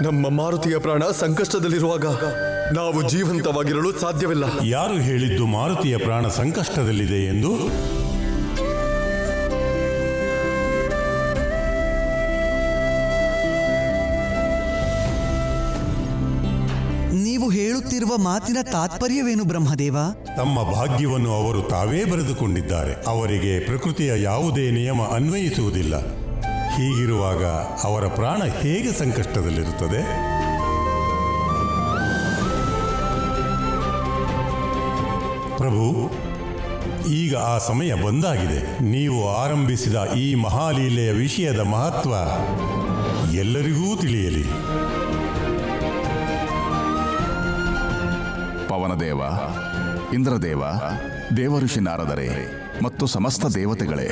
ನಮ್ಮ ಮಾರುತಿಯ ಪ್ರಾಣ ಸಂಕಷ್ಟದಲ್ಲಿರುವಾಗ ನಾವು ಜೀವಂತವಾಗಿರಲು ಸಾಧ್ಯವಿಲ್ಲ. ಯಾರು ಹೇಳಿದ್ದು ಮಾರುತಿಯ ಪ್ರಾಣ ಸಂಕಷ್ಟದಲ್ಲಿದೆ ಎಂದು? ನೀವು ಹೇಳುತ್ತಿರುವ ಮಾತಿನ ತಾತ್ಪರ್ಯವೇನು ಬ್ರಹ್ಮದೇವ? ತಮ್ಮ ಭಾಗ್ಯವನ್ನು ಅವರು ತಾವೇ ಬರೆದುಕೊಂಡಿದ್ದಾರೆ. ಅವರಿಗೆ ಪ್ರಕೃತಿಯ ಯಾವುದೇ ನಿಯಮ ಅನ್ವಯಿಸುವುದಿಲ್ಲ. ಹೀಗಿರುವಾಗ ಅವರ ಪ್ರಾಣ ಹೇಗೆ ಸಂಕಷ್ಟದಲ್ಲಿರುತ್ತದೆ? ಪ್ರಭು, ಈಗ ಆ ಸಮಯ ಬಂದಾಗಿದೆ. ನೀವು ಆರಂಭಿಸಿದ ಈ ಮಹಾಲೀಲೆಯ ವಿಷಯದ ಮಹತ್ವ ಎಲ್ಲರಿಗೂ ತಿಳಿಯಲಿ. ಪವನದೇವ, ಇಂದ್ರದೇವ, ದೇವಋಷಿ ನಾರದರೆ ಮತ್ತು ಸಮಸ್ತ ದೇವತೆಗಳೇ,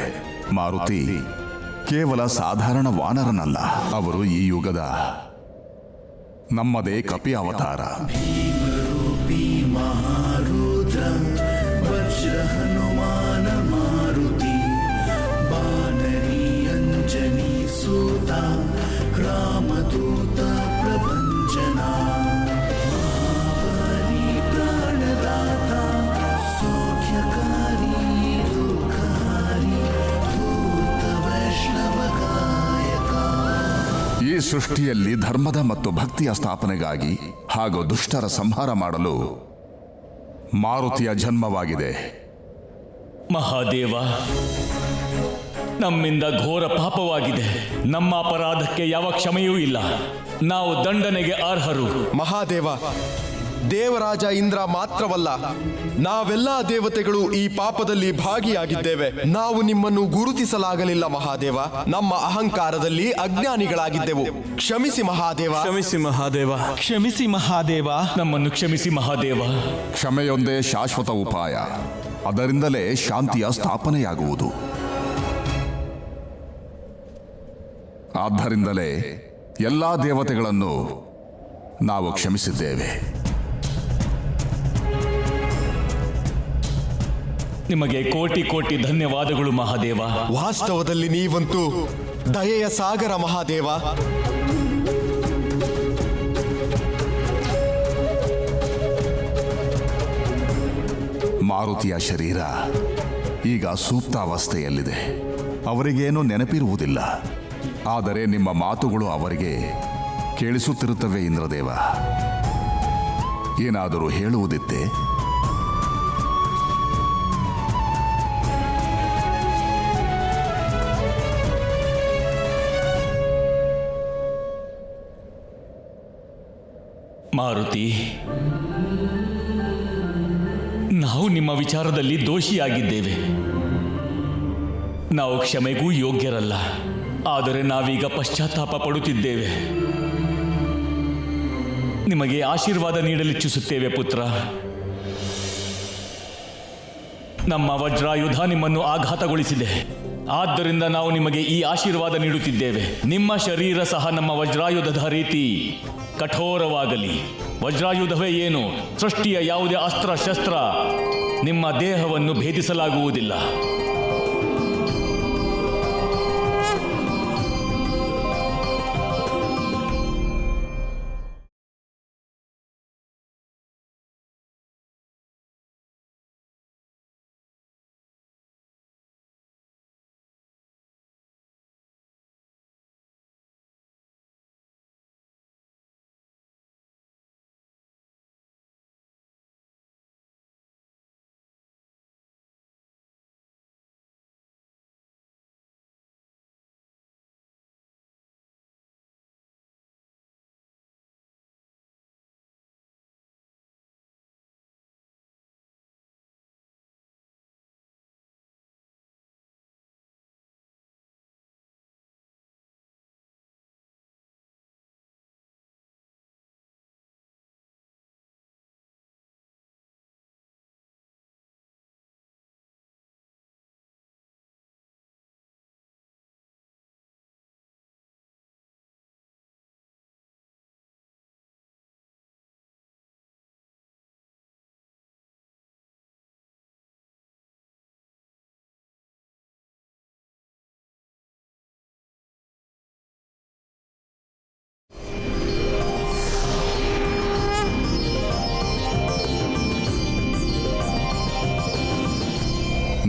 ಮಾರುತಿ ಕೇವಲ ಸಾಧಾರಣ ವಾನರನಲ್ಲ. ಅವರು ಈ ಯುಗದ ನಮ್ಮದೇ ಕಪಿ ಅವತಾರ. ವಜ್ರ ಹನುಮಾನ ಮಾರುತಿ ಬಾನರಿ ಅಂಜನಿ ಸೂತ ರಾಮದೂತ ಪ್ರಪಂಚನ ಮಹಾಬಲಿ ಪ್ರಾಣದಾತ ಸೌಖ್ಯಕಾರಿ ದುಃಖಹಾರಿ ಧೂತ ವೈಷ್ಣವ ಗಾಯಕ. ಈ ಸೃಷ್ಟಿಯಲ್ಲಿ ಧರ್ಮದ ಮತ್ತು ಭಕ್ತಿಯ ಸ್ಥಾಪನೆಗಾಗಿ ಹಾಗೂ ದುಷ್ಟರ ಸಂಹಾರ ಮಾಡಲು ಮಾರುತಿಯ ಜನ್ಮವಾಗಿದೆ. ಮಹಾದೇವ, ನಮ್ಮಿಂದ ಘೋರ ಪಾಪವಾಗಿದೆ. ನಮ್ಮ ಅಪರಾಧಕ್ಕೆ ಯಾವ ಕ್ಷಮೆಯೂ ಇಲ್ಲ. ನಾವು ದಂಡನೆಗೆ ಅರ್ಹರು. ಮಹಾದೇವ, ದೇವರಾಜ ಇಂದ್ರ ಮಾತ್ರವಲ್ಲ, ನಾವೆಲ್ಲ ದೇವತೆಗಳು ಈ ಪಾಪದಲ್ಲಿ ಭಾಗಿಯಾಗಿದ್ದೇವೆ. ನಾವು ನಿಮ್ಮನ್ನು ಗುರುತಿಸಲಾಗಲಿಲ್ಲ ಮಹಾದೇವ. ನಮ್ಮ ಅಹಂಕಾರದಲ್ಲಿ ಅಜ್ಞಾನಿಗಳಾಗಿದ್ದೆವು. ಕ್ಷಮಿಸಿ ಮಹಾದೇವ. ಕ್ಷಮಿಸಿ ಮಹಾದೇವ. ಕ್ಷಮಿಸಿ ಮಹಾದೇವ. ನಮ್ಮನ್ನು ಕ್ಷಮಿಸಿ ಮಹಾದೇವ. ಕ್ಷಮೆಯೊಂದೇ ಶಾಶ್ವತ ಉಪಾಯ. ಅದರಿಂದಲೇ ಶಾಂತಿಯ ಸ್ಥಾಪನೆಯಾಗುವುದು. ಆದ್ದರಿಂದಲೇ ಎಲ್ಲ ದೇವತೆಗಳನ್ನು ನಾವು ಕ್ಷಮಿಸಿದ್ದೇವೆ. ನಿಮಗೆ ಕೋಟಿ ಕೋಟಿ ಧನ್ಯವಾದಗಳು ಮಹಾದೇವ. ವಾಸ್ತವದಲ್ಲಿ ನೀವಂತೂ ದಯೆಯ ಸಾಗರ ಮಹಾದೇವ. ಮಾರುತಿಯ ಶರೀರ ಈಗ ಸೂಕ್ತಾವಸ್ಥೆಯಲ್ಲಿದೆ. ಅವರಿಗೇನೂ ನೆನಪಿರುವುದಿಲ್ಲ. ಆದರೆ ನಿಮ್ಮ ಮಾತುಗಳು ಅವರಿಗೆ ಕೇಳಿಸುತ್ತಿರುತ್ತವೆ. ಇಂದ್ರದೇವ, ಏನಾದರೂ ಹೇಳುವುದಿತ್ತೆ? ಮಾರುತಿ, ನಾವು ನಿಮ್ಮ ವಿಚಾರದಲ್ಲಿ ದೋಷಿಯಾಗಿದ್ದೇವೆ. ನಾವು ಕ್ಷಮೆಗೂ ಯೋಗ್ಯರಲ್ಲ. ಆದರೆ ನಾವೀಗ ಪಶ್ಚಾತ್ತಾಪ ಪಡುತ್ತಿದ್ದೇವೆ. ನಿಮಗೆ ಆಶೀರ್ವಾದ ನೀಡಲಿಚ್ಛಿಸುತ್ತೇವೆ ಪುತ್ರ. ನಮ್ಮ ವಜ್ರಾಯುಧ ನಿಮ್ಮನ್ನು ಆಘಾತಗೊಳಿಸಿದೆ. ಆದ್ದರಿಂದ ನಾವು ನಿಮಗೆ ಈ ಆಶೀರ್ವಾದ ನೀಡುತ್ತಿದ್ದೇವೆ. ನಿಮ್ಮ ಶರೀರ ಸಹ ನಮ್ಮ ವಜ್ರಾಯುಧದ ರೀತಿ ಕಠೋರವಾಗಲಿ. ವಜ್ರಾಯುಧವೇ ಏನು, ಸೃಷ್ಟಿಯ ಯಾವುದೇ ಅಸ್ತ್ರ ಶಸ್ತ್ರ ನಿಮ್ಮ ದೇಹವನ್ನು ಭೇದಿಸಲಾಗುವುದಿಲ್ಲ.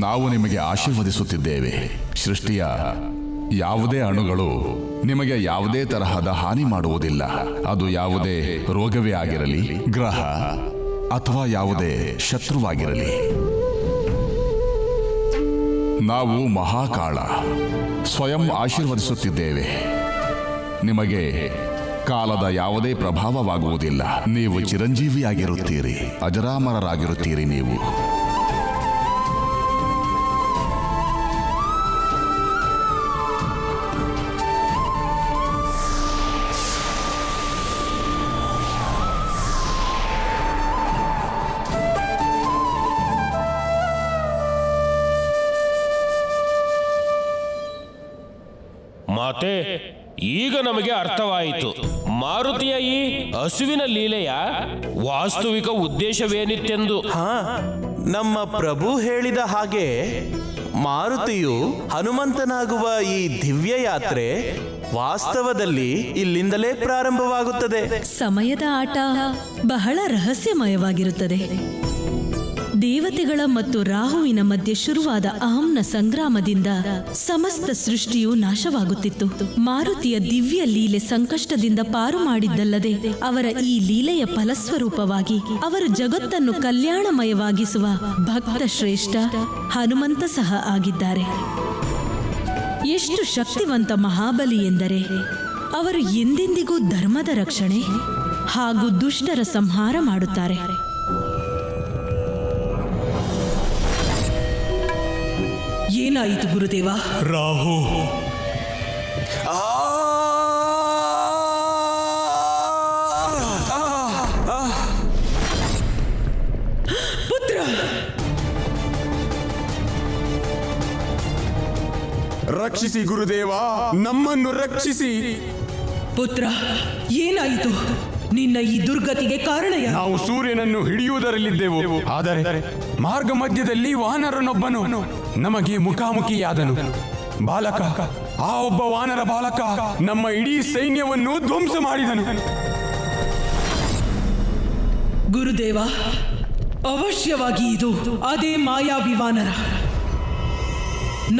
ನಾವು ನಿಮಗೆ ಆಶೀರ್ವದಿಸುತ್ತಿದ್ದೇವೆ. ಸೃಷ್ಟಿಯ ಯಾವುದೇ ಅಣುಗಳು ನಿಮಗೆ ಯಾವುದೇ ತರಹದ ಹಾನಿ ಮಾಡುವುದಿಲ್ಲ. ಅದು ಯಾವುದೇ ರೋಗವೇ ಆಗಿರಲಿ, ಗ್ರಹ ಅಥವಾ ಯಾವುದೇ ಶತ್ರುವಾಗಿರಲಿ. ನಾವು ಮಹಾಕಾಳ ಸ್ವಯಂ ಆಶೀರ್ವದಿಸುತ್ತಿದ್ದೇವೆ. ನಿಮಗೆ ಕಾಲದ ಯಾವುದೇ ಪ್ರಭಾವವಾಗುವುದಿಲ್ಲ. ನೀವು ಚಿರಂಜೀವಿಯಾಗಿರುತ್ತೀರಿ, ಅಜರಾಮರರಾಗಿರುತ್ತೀರಿ. ನೀವು ಮಾತೆ, ಈಗ ನಮಗೆ ಅರ್ಥವಾಯಿತು. ಮಾರುತಿಯ ಈ ಹಸುವಿನ ಲೀಲೆಯ ವಾಸ್ತವಿಕ ಉದ್ದೇಶವೇನಿತ್ತೆಂದು. ನಮ್ಮ ಪ್ರಭು ಹೇಳಿದ ಹಾಗೆ ಮಾರುತಿಯು ಹನುಮಂತನಾಗುವ ಈ ದಿವ್ಯ ಯಾತ್ರೆ ವಾಸ್ತವದಲ್ಲಿ ಇಲ್ಲಿಂದಲೇ ಪ್ರಾರಂಭವಾಗುತ್ತದೆ. ಸಮಯದ ಆಟ ಬಹಳ ರಹಸ್ಯಮಯವಾಗಿರುತ್ತದೆ. ದೇವತೆಗಳ ಮತ್ತು ರಾಹುವಿನ ಮಧ್ಯೆ ಶುರುವಾದ ಅಹಂನ ಸಂಗ್ರಾಮದಿಂದ ಸಮಸ್ತ ಸೃಷ್ಟಿಯು ನಾಶವಾಗುತ್ತಿತ್ತು. ಮಾರುತಿಯ ದಿವ್ಯ ಲೀಲೆ ಸಂಕಷ್ಟದಿಂದ ಪಾರು ಮಾಡಿದ್ದಲ್ಲದೆ ಅವರ ಈ ಲೀಲೆಯ ಫಲಸ್ವರೂಪವಾಗಿ ಅವರು ಜಗತ್ತನ್ನು ಕಲ್ಯಾಣಮಯವಾಗಿಸುವ ಭಕ್ತ ಶ್ರೇಷ್ಠ ಹನುಮಂತ ಸಹ ಆಗಿದ್ದಾರೆ. ಎಷ್ಟು ಶಕ್ತಿವಂತ ಮಹಾಬಲಿ ಎಂದರೆ ಅವರು ಎಂದೆಂದಿಗೂ ಧರ್ಮದ ರಕ್ಷಣೆ ಹಾಗೂ ದುಷ್ಟರ ಸಂಹಾರ ಮಾಡುತ್ತಾರೆ. ಏನಾಯಿತು ಗುರುದೇವ? ರಾಹು ಪುತ್ರ, ರಕ್ಷಿಸಿ ಗುರುದೇವ, ನಮ್ಮನ್ನು ರಕ್ಷಿಸಿ. ಪುತ್ರ, ಏನಾಯಿತು? ನಿನ್ನ ಈ ದುರ್ಗತಿಗೆ ಕಾರಣ ಯಾರು? ನಾವು ಸೂರ್ಯನನ್ನು ಹಿಡಿಯುವುದರಲ್ಲಿದ್ದೆವು. ಆದರೆ ಮಾರ್ಗ ಮಧ್ಯದಲ್ಲಿ ವಾನರನೊಬ್ಬನು ನಮಗೆ ಮುಖಾಮುಖಿಯಾದನು. ಬಾಲಕ, ಆ ಒಬ್ಬ ವಾನರ ಬಾಲಕ ನಮ್ಮ ಇಡೀ ಸೈನ್ಯವನ್ನು ಧ್ವಂಸ ಮಾಡಿದನು. ಗುರುದೇವ, ಅವಶ್ಯವಾಗಿ ಇದು ಅದೇ ಮಾಯಾವಿ ವಾನರ.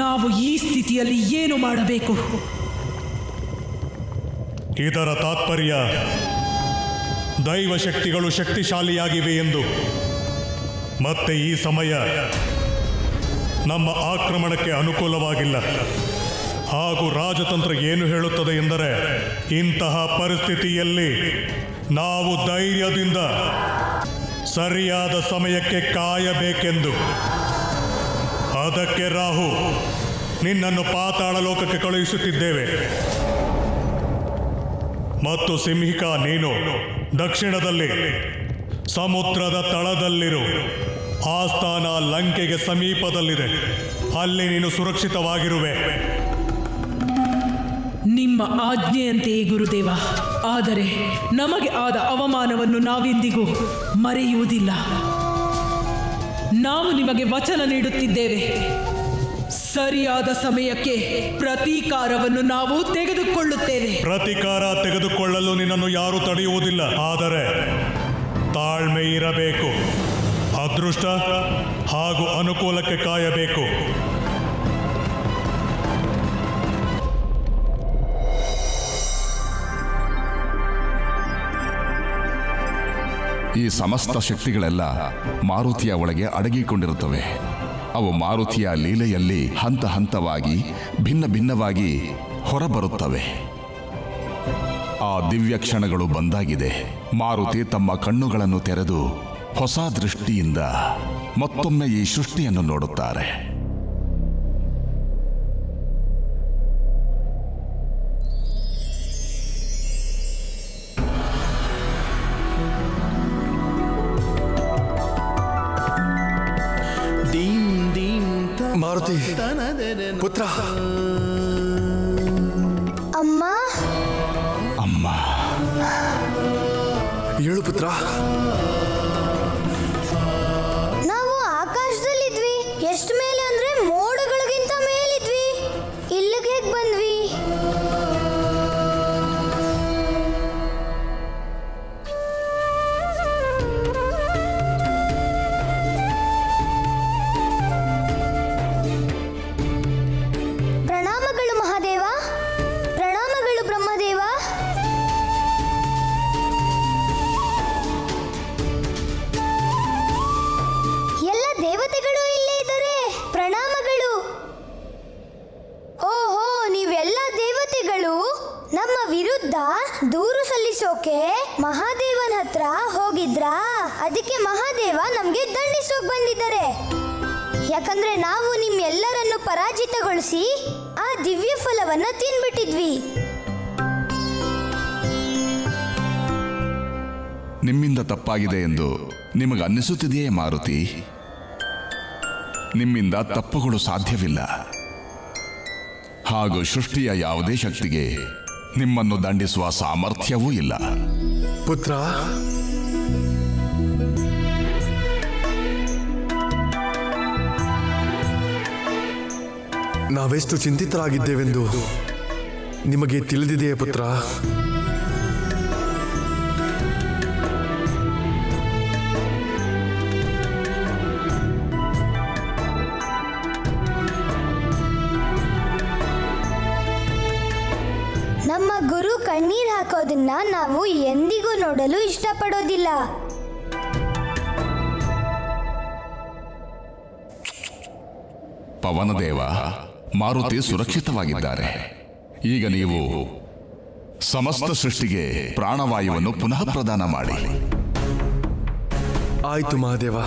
ನಾವು ಈ ಸ್ಥಿತಿಯಲ್ಲಿ ಏನು ಮಾಡಬೇಕು? ಇದರ ತಾತ್ಪರ್ಯ ದೈವ ಶಕ್ತಿಗಳು ಶಕ್ತಿಶಾಲಿಯಾಗಿವೆ ಎಂದು, ಮತ್ತೆ ಈ ಸಮಯ ನಮ್ಮ ಆಕ್ರಮಣಕ್ಕೆ ಅನುಕೂಲವಾಗಿಲ್ಲ. ಹಾಗೂ ರಾಜತಂತ್ರ ಏನು ಹೇಳುತ್ತದೆ ಎಂದರೆ, ಇಂತಹ ಪರಿಸ್ಥಿತಿಯಲ್ಲಿ ನಾವು ಧೈರ್ಯದಿಂದ ಸರಿಯಾದ ಸಮಯಕ್ಕೆ ಕಾಯಬೇಕೆಂದು. ಅದಕ್ಕೆ ರಾಹು, ನಿನ್ನನ್ನು ಪಾತಾಳ ಲೋಕಕ್ಕೆ ಕಳುಹಿಸುತ್ತಿದ್ದೇವೆ. ಮತ್ತು ಸಿಂಹಿಕಾ, ನೀನು ದಕ್ಷಿಣದಲ್ಲಿ ಸಮುದ್ರದ ತಳದಲ್ಲಿರು. ಆಸ್ಥಾನ ಲಂಕೆಗೆ ಸಮೀಪದಲ್ಲಿದೆ. ಅಲ್ಲಿ ನೀನು ಸುರಕ್ಷಿತವಾಗಿರುವೆ. ನಿಮ್ಮ ಆಜ್ಞೆಯಂತೆಯೇ ಗುರುದೇವ. ಆದರೆ ನಮಗೆ ಆದ ಅವಮಾನವನ್ನು ನಾವೆಂದಿಗೂ ಮರೆಯುವುದಿಲ್ಲ. ನಾವು ನಿಮಗೆ ವಚನ ನೀಡುತ್ತಿದ್ದೇವೆ. ಸರಿಯಾದ ಸಮಯಕ್ಕೆ ಪ್ರತೀಕಾರವನ್ನು ನಾವು ತೆಗೆದುಕೊಳ್ಳುತ್ತೇವೆ. ಪ್ರತೀಕಾರ ತೆಗೆದುಕೊಳ್ಳಲು ನಿನ್ನನ್ನು ಯಾರೂ ತಡೆಯುವುದಿಲ್ಲ. ಆದರೆ ತಾಳ್ಮೆ ಇರಬೇಕು. ಅದೃಷ್ಟ ಹಾಗೂ ಅನುಕೂಲಕ್ಕೆ ಕಾಯಬೇಕು. ಈ ಸಮಸ್ತ ಶಕ್ತಿಗಳೆಲ್ಲ ಮಾರುತಿಯ ಒಳಗೆ ಅಡಗಿಕೊಂಡಿರುತ್ತವೆ. ಅವು ಮಾರುತಿಯ ಲೀಲೆಯಲ್ಲಿ ಹಂತ ಹಂತವಾಗಿ ಭಿನ್ನ ಭಿನ್ನವಾಗಿ ಹೊರಬರುತ್ತವೆ. ಆ ದಿವ್ಯ ಕ್ಷಣಗಳು ಬಂದಾಗಿದೆ. ಮಾರುತಿ ತಮ್ಮ ಕಣ್ಣುಗಳನ್ನು ತೆರೆದು ಹೊಸ ದೃಷ್ಟಿಯಿಂದ ಮತ್ತೊಮ್ಮೆ ಈ ಸೃಷ್ಟಿಯನ್ನು ನೋಡುತ್ತಾರೆ. ಮಾರುತಿ, ಪುತ್ರ. ಅಮ್ಮ, ಅಮ್ಮ, ಹೇಳು ಪುತ್ರ. ನಾವು ಆಕಾಶದಲ್ಲಿದ್ವಿ. ಎಷ್ಟು ಮೇಲೆ ಅಂದ್ರೆ ಮೋಡಗಳಿಗಿಂತ ಮೇಲಿದ್ವಿ. ಇಲ್ಲಿಗೆ ಹೇಗೆ ಬಂದ್ವಿ? ವಿರುದ್ಧ ದೂರು ಸಲ್ಲಿಸೋಕೆ ಮಹಾದೇವನ ಹತ್ರ ಹೋಗಿದ್ರಾ? ಅದಕ್ಕೆ ಮಹಾದೇವ ನಮ್ಗೆ ದಂಡಿಸೋಕ್ ಬಂದಿದ್ದಾರೆ. ಯಾಕಂದ್ರೆ ನಾವು ನಿಮ್ಮೆಲ್ಲರನ್ನು ಪರಾಜಿತಗೊಳಿಸಿ ಆ ದಿವ್ಯ ಫಲವನ್ನ ತಿನ್ಬಿಟ್ಟಿದ್ವಿ. ನಿಮ್ಮಿಂದ ತಪ್ಪಾಗಿದೆ ಎಂದು ನಿಮಗೆ ಅನ್ನಿಸುತ್ತಿದೆಯೇ ಮಾರುತಿ? ನಿಮ್ಮಿಂದ ತಪ್ಪುಗಳು ಸಾಧ್ಯವಿಲ್ಲ. ಹಾಗೂ ಸೃಷ್ಟಿಯ ಯಾವುದೇ ಶಕ್ತಿಗೆ ನಿಮ್ಮನ್ನು ದಂಡಿಸುವ ಸಾಮರ್ಥ್ಯವೂ ಇಲ್ಲ. ಪುತ್ರ, ನಾವೆಷ್ಟು ಚಿಂತಿತರಾಗಿದ್ದೇವೆಂದು ನಿಮಗೆ ತಿಳಿದಿದೆಯೇ ಪುತ್ರ? ನಮ್ಮ ಗುರು ಕಣ್ಣೀರ್ ಹಾಕೋದನ್ನ ನಾವು ಎಂದಿಗೂ ನೋಡಲು ಇಷ್ಟಪಡೋದಿಲ್ಲ. ಪವನದೇವ, ಮಾರುತಿ ಸುರಕ್ಷಿತವಾಗಿದ್ದಾರೆ. ಈಗ ನೀವು ಸಮಸ್ತ ಸೃಷ್ಟಿಗೆ ಪ್ರಾಣವಾಯುವನ್ನು ಪುನಃ ಪ್ರದಾನ ಮಾಡಿ. ಆಯ್ತು ಮಹಾದೇವ.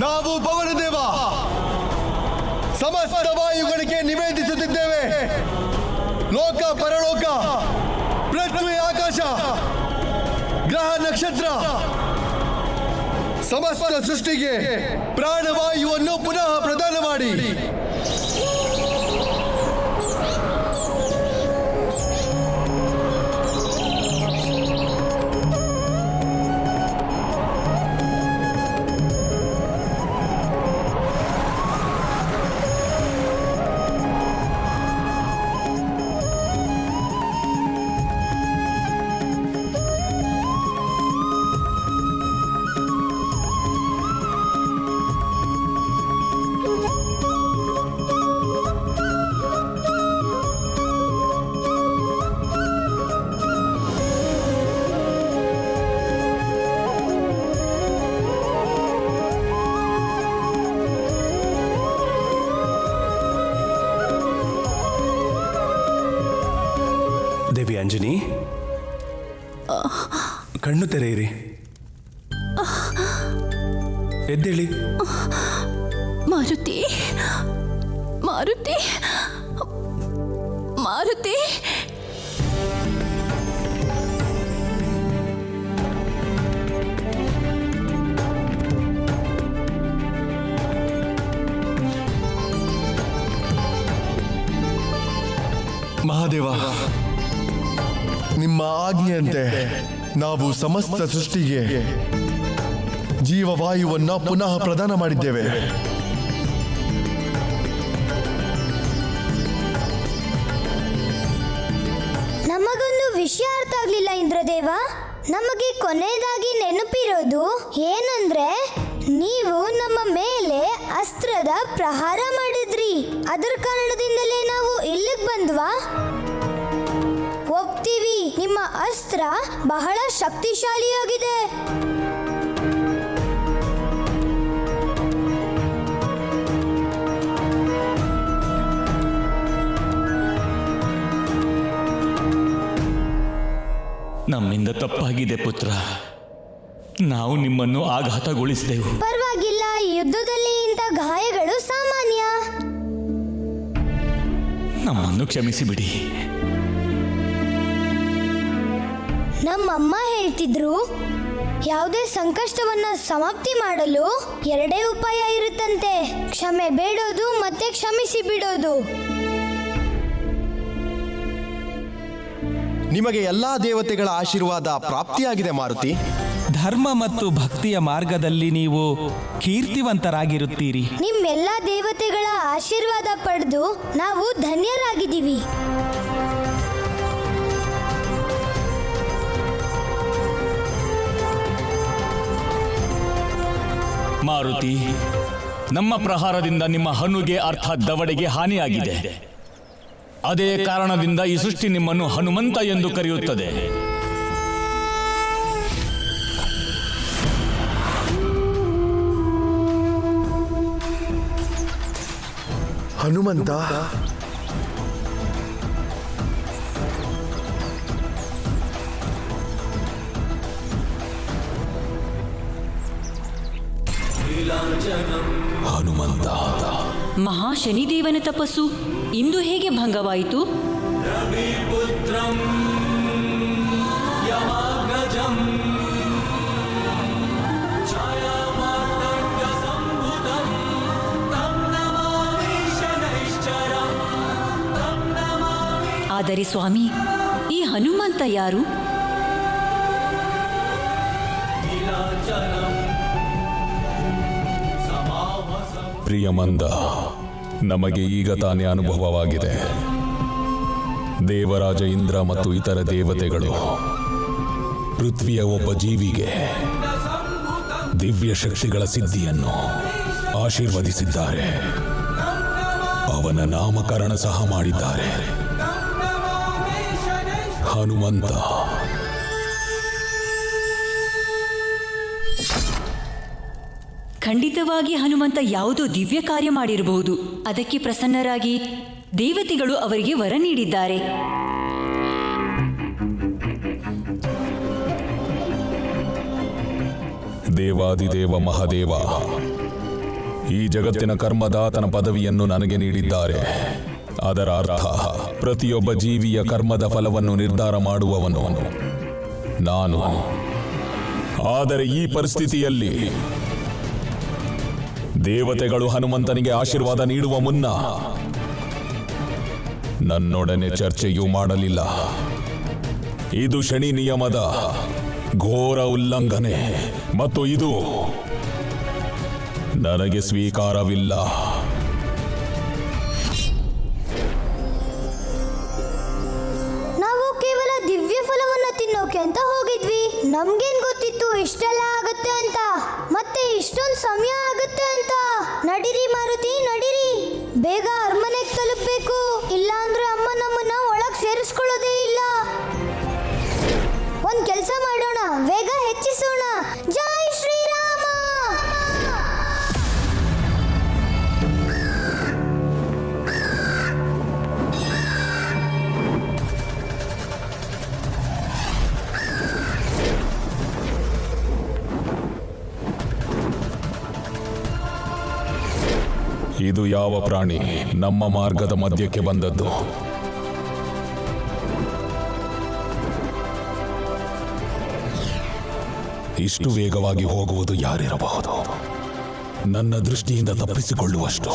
ನಾವು ಪವನದೇವ ಸಮಸ್ತ ವಾಯುಗಳಿಗೆ ನಿವೇದಿಸುತ್ತಿದ್ದೇವೆ. ಲೋಕ ಪರಲೋಕ, ಪೃಥ್ವಿ ಆಕಾಶ, ಗ್ರಹ ನಕ್ಷತ್ರ, ಸಮಸ್ತ ಸೃಷ್ಟಿಗೆ ಪ್ರಾಣವಾಯುವನ್ನು ಪುನಃ ಪ್ರದಾನ ಮಾಡಿ. ದೇವಿ ಅಂಜನಿ, ಕಣ್ಣು ತೆರೆಯಿರಿ. ಎದ್ದೇಳಿ. ಮಾರುತಿ, ಮಾರುತಿ, ಮಾರುತಿ. ಮಹಾದೇವ, ನಿಮ್ಮ ಆಜ್ಞೆಯಂತೆ ನಾವು ಸಮಸ್ತ ಸೃಷ್ಟಿಗೆ ಜೀವವಾಯುವನ್ನ ಪುನಃ ಪ್ರದಾನ ಮಾಡಿದ್ದೇವೆ. ನಮಗೊಂದು ವಿಷಯ ಅರ್ಥ ಆಗ್ಲಿಲ್ಲ ಇಂದ್ರದೇವ. ನಮಗೆ ಕೊನೆಯದಾಗಿ ನೆನಪಿರೋದು ಏನಂದ್ರೆ ನೀವು ನಮ್ಮ ಮೇಲೆ ಅಸ್ತ್ರದ ಪ್ರಹಾರ ಮಾಡಿದ್ರಿ. ಅದರ ಕಾರಣದಿಂದಲೇ ನಾವು ಇಲ್ಲಿಗೆ ಬಂದ್ವಾ? ಒಪ್ತೀವಿ, ನಿಮ್ಮ ಅಸ್ತ್ರ ಬಹಳ ಶಕ್ತಿಶಾಲಿಯಾಗಿದೆ. ನಮ್ಮಿಂದ ತಪ್ಪಾಗಿದೆ ಪುತ್ರ. ನಾವು ನಿಮ್ಮನ್ನು ಆಘಾತಗೊಳಿಸಿದೆವು. ಪರವಾಗಿಲ್ಲ, ಈ ಯುದ್ಧದಲ್ಲಿ ಇಂಥ ಗಾಯಗಳು ಸಾಮಾನ್ಯ. ನಮ್ಮನ್ನು ಕ್ಷಮಿಸಿಬಿಡಿ. ನಮ್ಮಮ್ಮ ಹೇಳ್ತಿದ್ರು, ಯಾವುದೇ ಸಂಕಷ್ಟವನ್ನ ಸಮಾಪ್ತಿ ಮಾಡಲು ಎರಡೇ ಉಪಾಯ ಇರುತ್ತಂತೆ: ಕ್ಷಮೆ ಬೇಡೋದು ಮತ್ತೆ ಕ್ಷಮಿಸಿ ಬಿಡೋದು. ನಿಮಗೆ ಎಲ್ಲಾ ದೇವತೆಗಳ ಆಶೀರ್ವಾದ ಪ್ರಾಪ್ತಿಯಾಗಿದೆ ಮಾರುತಿ. ಧರ್ಮ ಮತ್ತು ಭಕ್ತಿಯ ಮಾರ್ಗದಲ್ಲಿ ನೀವು ಕೀರ್ತಿವಂತರಾಗಿರುತ್ತೀರಿ. ನಿಮ್ಮೆಲ್ಲ ದೇವತೆಗಳ ಆಶೀರ್ವಾದ ಪಡೆದು ನಾವು ಧನ್ಯರಾಗಿದ್ದೀವಿ. ಮಾರುತಿ, ನಮ್ಮ ಪ್ರಹಾರದಿಂದ ನಿಮ್ಮ ಹನುಗೆ ಅರ್ಥಾತ್ ದವಡೆಗೆ ಹಾನಿಯಾಗಿದೆ. ಅದೇ ಕಾರಣದಿಂದ ಈ ಸೃಷ್ಟಿ ನಿಮ್ಮನ್ನು ಹನುಮಂತ ಎಂದು ಕರೆಯುತ್ತದೆ. ಹನುಮಂತ, ಹನುಮಂತ, ಮಹಾಶನಿದೇವನ ತಪಸ್ಸು ಇಂದು ಹೇಗೆ ಭಂಗವಾಯಿತು? ಆದರೆ ಸ್ವಾಮಿ, ಈ ಹನುಮಂತ ಯಾರು? ಪ್ರಿಯಮಂದ, ನಮಗೆ ಈಗ ತಾನೇ ಅನುಭವವಾಗಿದೆ. ದೇವರಾಜ ಇಂದ್ರ ಮತ್ತು ಇತರ ದೇವತೆಗಳು ಪೃಥ್ವಿಯ ಒಬ್ಬ ಜೀವಿಗೆ ದಿವ್ಯ ಶಕ್ತಿಗಳ ಸಿದ್ಧಿಯನ್ನು ಆಶೀರ್ವದಿಸಿದ್ದಾರೆ. ಅವನ ನಾಮಕರಣ ಸಹ ಮಾಡಿದ್ದಾರೆ. ಹನುಮಂತ. ಖಂಡಿತವಾಗಿ ಹನುಮಂತ ಯಾವುದೋ ದಿವ್ಯ ಕಾರ್ಯ ಮಾಡಿರಬಹುದು. ಅದಕ್ಕೆ ಪ್ರಸನ್ನರಾಗಿ ದೇವತೆಗಳು ಅವರಿಗೆ ವರ ನೀಡಿದ್ದಾರೆ. ದೇವಾದಿದೇವ ಮಹಾದೇವ ಈ ಜಗತ್ತಿನ ಕರ್ಮದಾತನ ಪದವಿಯನ್ನು ನನಗೆ ನೀಡಿದ್ದಾರೆ. ಅದರ ಅರ್ಥ ಪ್ರತಿಯೊಬ್ಬ ಜೀವಿಯ ಕರ್ಮದ ಫಲವನ್ನು ನಿರ್ಧಾರ ಮಾಡುವವನು ನಾನು. ಆದರೆ ಈ ಪರಿಸ್ಥಿತಿಯಲ್ಲಿ ದೇವತೆಗಳು ಹನುಮಂತನಿಗೆ ಆಶೀರ್ವಾದ ನೀಡುವ ಮುನ್ನ ನನ್ನೊಡನೆ ಚರ್ಚೆಯೂ ಮಾಡಲಿಲ್ಲ. ಇದು ಶನಿ ನಿಯಮದ ಘೋರ ಉಲ್ಲಂಘನೆ ಮತ್ತು ಇದು ನನಗೆ ಸ್ವೀಕಾರವಿಲ್ಲ. ನಾವು ಕೇವಲ ದಿವ್ಯ ಫಲವನ್ನ ತಿನ್ನೋಕೆ ಅಂತ ಹೋಗಿದ್ವಿ. ನಮ್ಗೇನ್ ಗೊತ್ತಿತ್ತು ಇಷ್ಟೆಲ್ಲ ಆಗುತ್ತೆ ಅಂತ, ಮತ್ತೆ ಇಷ್ಟೊಂದು ಸಮಯ ಆಗುತ್ತೆ ಅಂತ. ನಡಿರಿ ಮಾರುತಿ, ನಡಿರಿ, ಬೇಗ ಅರಮನೆಗೆ ತಲುಪಬೇಕು. ಇಲ್ಲ ಅಂದ್ರೆ ಅಮ್ಮ ನಮ್ಮನ್ನ ಒಳಗ್ ಸೇರಿಸ್ಕೊಳ್ಳೋದೇ ಇಲ್ಲ. ಒಂದ್ ಕೆಲಸ ಮಾಡೋಣ, ವೇಗ ಹೆಚ್ಚಿಸೋಣ. ಜೈ ಶ್ರೀರಾಮ. ಇದು ಯಾವ ಪ್ರಾಣಿ ನಮ್ಮ ಮಾರ್ಗದ ಮಧ್ಯಕ್ಕೆ ಬಂದದ್ದು? ಇಷ್ಟು ವೇಗವಾಗಿ ಹೋಗುವುದು ಯಾರಿರಬಹುದು? ನನ್ನ ದೃಷ್ಟಿಯಿಂದ ತಪ್ಪಿಸಿಕೊಳ್ಳುವಷ್ಟು.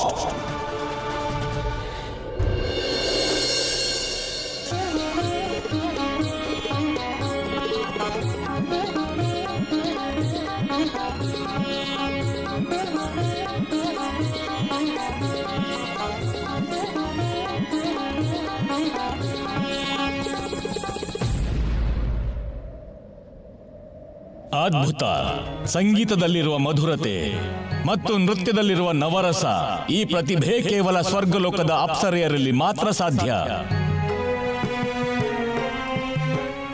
ಅದ್ಭುತ. ಸಂಗೀತದಲ್ಲಿರುವ ಮಧುರತೆ ಮತ್ತು ನೃತ್ಯದಲ್ಲಿರುವ ನವರಸ, ಈ ಪ್ರತಿಭೆ ಕೇವಲ ಸ್ವರ್ಗಲೋಕದ ಅಪ್ಸರೆಯರಲ್ಲಿ ಮಾತ್ರ ಸಾಧ್ಯ.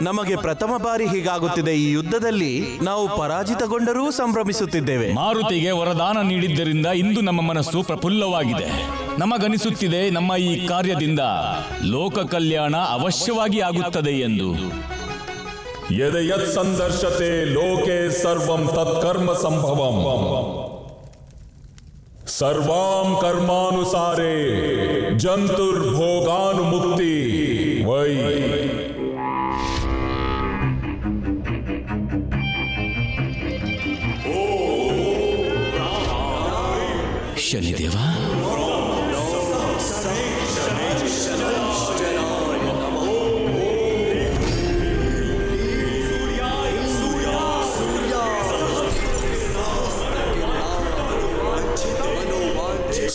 ನಮಗೆ ಪ್ರಥಮ ಬಾರಿ ಹೀಗಾಗುತ್ತಿದೆ. ಈ ಯುದ್ಧದಲ್ಲಿ ನಾವು ಪರಾಜಿತಗೊಂಡರೂ ಸಂಭ್ರಮಿಸುತ್ತಿದ್ದೇವೆ. ಮಾರುತಿಗೆ ವರದಾನ ನೀಡಿದ್ದರಿಂದ ಇಂದು ನಮ್ಮ ಮನಸ್ಸು ಪ್ರಫುಲ್ಲವಾಗಿದೆ. ನಮಗನಿಸುತ್ತಿದೆ ನಮ್ಮ ಈ ಕಾರ್ಯದಿಂದ ಲೋಕ ಕಲ್ಯಾಣ ಅವಶ್ಯವಾಗಿ ಆಗುತ್ತದೆ ಎಂದು. ಯತ್ ಸಂದರ್ಶತೆ ಲೋಕೆ ಸರ್ವಂ ತತ್ಕರ್ಮ ಸಂಭವಂ ಸರ್ವಾಂ ಕರ್ಮಾನುಸಾರೇ ಜಂತುರ್ಭೋಗಾನುಮುಕ್ತಿ ವೈ. ಶನಿದೇವ,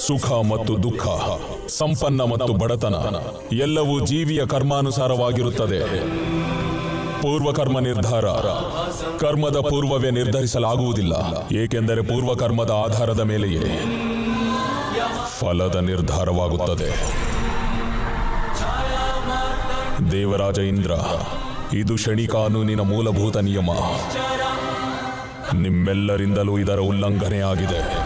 ಸುಖ ಮತ್ತು ದುಃಖ, ಸಂಪನ್ನ ಮತ್ತು ಬಡತನ ಎಲ್ಲವೂ ಜೀವಿಯ ಕರ್ಮಾನುಸಾರವಾಗಿರುತ್ತದೆ. ಪೂರ್ವಕರ್ಮ ನಿರ್ಧಾರ ಕರ್ಮದ ಪೂರ್ವವೇ ನಿರ್ಧರಿಸಲಾಗುವುದಿಲ್ಲ, ಏಕೆಂದರೆ ಪೂರ್ವಕರ್ಮದ ಆಧಾರದ ಮೇಲೆಯೇ ಫಲದ ನಿರ್ಧಾರವಾಗುತ್ತದೆ. ದೇವರಾಜ ಇಂದ್ರ, ಇದು ಶನಿ ಕಾನೂನಿನ ಮೂಲಭೂತ ನಿಯಮ. ನಿಮ್ಮೆಲ್ಲರಿಂದಲೂ ಇದರ ಉಲ್ಲಂಘನೆಯಾಗಿದೆ.